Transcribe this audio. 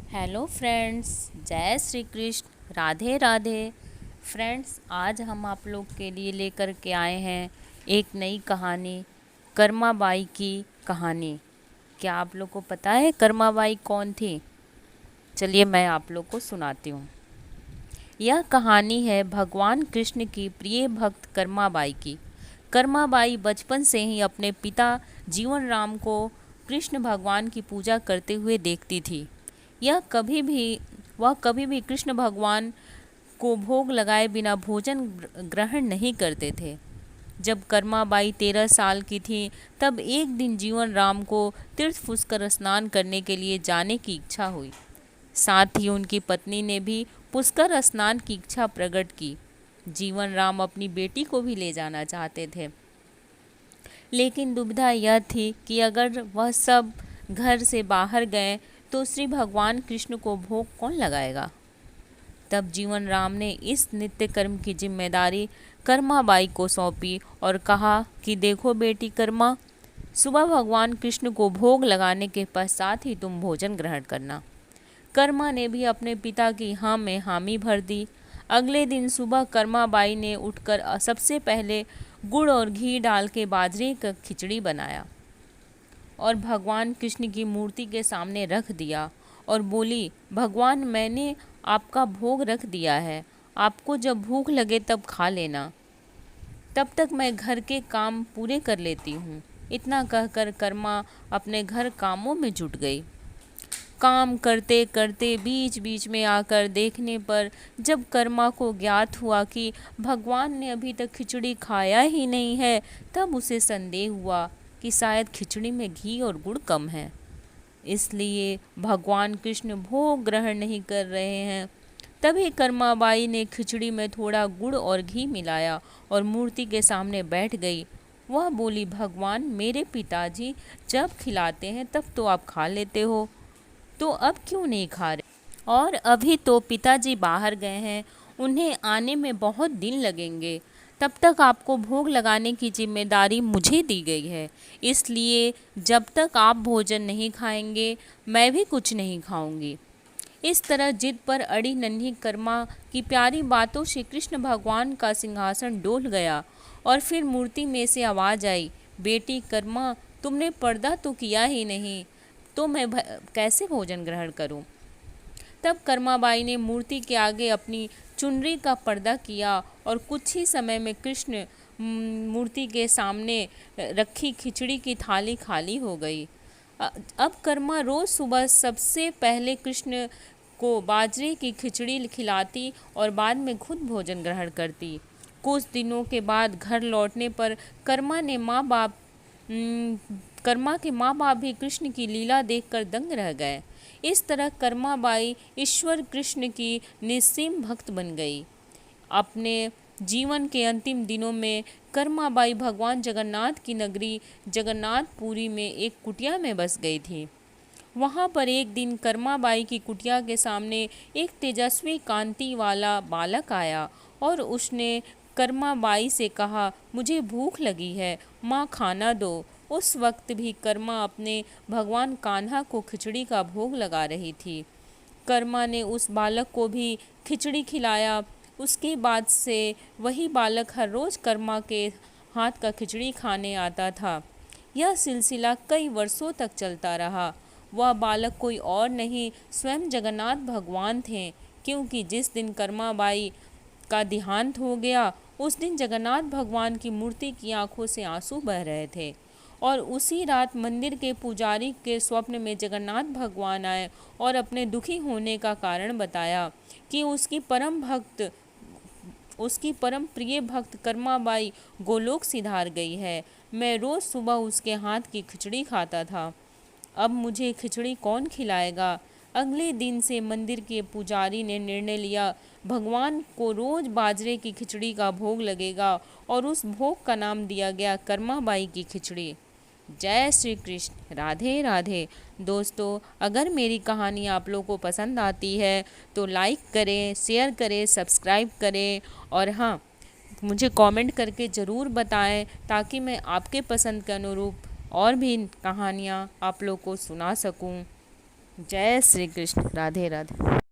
Hello friends, जय Shri Krishna, Radhe Radhe. Friends, आज हम आप लोग के लिए लेकर के आए हैं एक नई कहानी, कर्माबाई की कहानी। क्या आप लोग को पता है कर्माबाई कौन थी? चलिए मैं आप लोग को सुनाती हूँ। यह कहानी है भगवान कृष्ण की प्रिय भक्त कर्माबाई की। कर्माबाई बचपन से ही अपने पिता जीवन राम को कृष्ण भगवान की पूजा करते हुए देखती थी। यह कभी भी वह कभी भी कृष्ण भगवान को भोग लगाए बिना भोजन ग्रहण नहीं करते थे। जब कर्माबाई 13 साल की थी, तब एक दिन जीवन राम को तीर्थ पुष्कर स्नान करने के लिए जाने की इच्छा हुई। साथ ही उनकी पत्नी ने भी पुष्कर स्नान की इच्छा प्रकट की। जीवन राम अपनी बेटी को भी ले जाना चाहते थे, लेकिन दुविधा यह थी कि अगर वह सब घर से बाहर गए तो श्री भगवान कृष्ण को भोग कौन लगाएगा। तब जीवन राम ने इस नित्य कर्म की जिम्मेदारी कर्माबाई को सौंपी और कहा कि देखो बेटी कर्मा, सुबह भगवान कृष्ण को भोग लगाने के पश्चात ही तुम भोजन ग्रहण करना। कर्मा ने भी अपने पिता की हाँ में हामी भर दी। अगले दिन सुबह कर्माबाई ने उठकर सबसे पहले गुड़ और घी डाल के बाजरे का खिचड़ी बनाया और भगवान कृष्ण की मूर्ति के सामने रख दिया और बोली, भगवान मैंने आपका भोग रख दिया है, आपको जब भूख लगे तब खा लेना, तब तक मैं घर के काम पूरे कर लेती हूँ। इतना कहकर कर्मा अपने घर कामों में जुट गई। काम करते करते बीच बीच में आकर देखने पर जब कर्मा को ज्ञात हुआ कि भगवान ने अभी तक खिचड़ी खाया ही नहीं है, तब उसे संदेह हुआ कि शायद खिचड़ी में घी और गुड़ कम है, इसलिए भगवान कृष्ण भोग ग्रहण नहीं कर रहे हैं। तभी कर्माबाई ने खिचड़ी में थोड़ा गुड़ और घी मिलाया और मूर्ति के सामने बैठ गई। वह बोली, भगवान मेरे पिताजी जब खिलाते हैं तब तो आप खा लेते हो, तो अब क्यों नहीं खा रहे? और अभी तो पिताजी बाहर गए हैं, उन्हें आने में बहुत दिन लगेंगे, तब तक आपको भोग लगाने की जिम्मेदारी मुझे दी गई है, इसलिए जब तक आप भोजन नहीं खाएंगे मैं भी कुछ नहीं खाऊंगी। इस तरह जिद पर अड़ी नन्ही कर्मा की प्यारी बातों से कृष्ण भगवान का सिंहासन डोल गया और फिर मूर्ति में से आवाज आई, बेटी कर्मा, तुमने पर्दा तो किया ही नहीं, तो मैं कैसे भोजन ग्रहण करूं? तब कर्माबाई ने मूर्ति के आगे अपनी चुनरी का पर्दा किया और कुछ ही समय में कृष्ण मूर्ति के सामने रखी खिचड़ी की थाली खाली हो गई। अब कर्मा रोज सुबह सबसे पहले कृष्ण को बाजरे की खिचड़ी खिलाती और बाद में खुद भोजन ग्रहण करती। कुछ दिनों के बाद घर लौटने पर कर्मा के माँ बाप भी कृष्ण की लीला देखकर दंग रह गए। इस तरह कर्माबाई ईश्वर कृष्ण की निस्सीम भक्त बन गई। अपने जीवन के अंतिम दिनों में कर्माबाई भगवान जगन्नाथ की नगरी जगन्नाथपुरी में एक कुटिया में बस गई थी। वहाँ पर एक दिन कर्माबाई की कुटिया के सामने एक तेजस्वी कांति वाला बालक आया और उसने कर्माबाई से कहा, मुझे भूख लगी है, माँ खाना दो। उस वक्त भी कर्मा अपने भगवान कान्हा को खिचड़ी का भोग लगा रही थी। कर्मा ने उस बालक को भी खिचड़ी खिलाया। उसके बाद से वही बालक हर रोज कर्मा के हाथ का खिचड़ी खाने आता था। यह सिलसिला कई वर्षों तक चलता रहा। वह बालक कोई और नहीं, स्वयं जगन्नाथ भगवान थे, क्योंकि जिस दिन कर्माबाई का देहांत हो गया उस दिन जगन्नाथ भगवान की मूर्ति की आंखों से आंसू बह रहे थे और उसी रात मंदिर के पुजारी के स्वप्न में जगन्नाथ भगवान आए और अपने दुखी होने का कारण बताया कि उसकी परम प्रिय भक्त कर्माबाई गोलोक सिधार गई है। मैं रोज सुबह उसके हाथ की खिचड़ी खाता था, अब मुझे खिचड़ी कौन खिलाएगा? अगले दिन से मंदिर के पुजारी ने निर्णय लिया, भगवान को रोज बाजरे की खिचड़ी का भोग लगेगा और उस भोग का नाम दिया गया कर्माबाई की खिचड़ी। जय श्री कृष्ण, राधे राधे। दोस्तों, अगर मेरी कहानी आप लोगों को पसंद आती है तो लाइक करें, शेयर करें, सब्सक्राइब करें और हाँ, मुझे कमेंट करके ज़रूर बताएं ताकि मैं आपके पसंद के अनुरूप और भी कहानियाँ आप लोग को सुना सकूं। जय श्री कृष्ण। राधे राधे।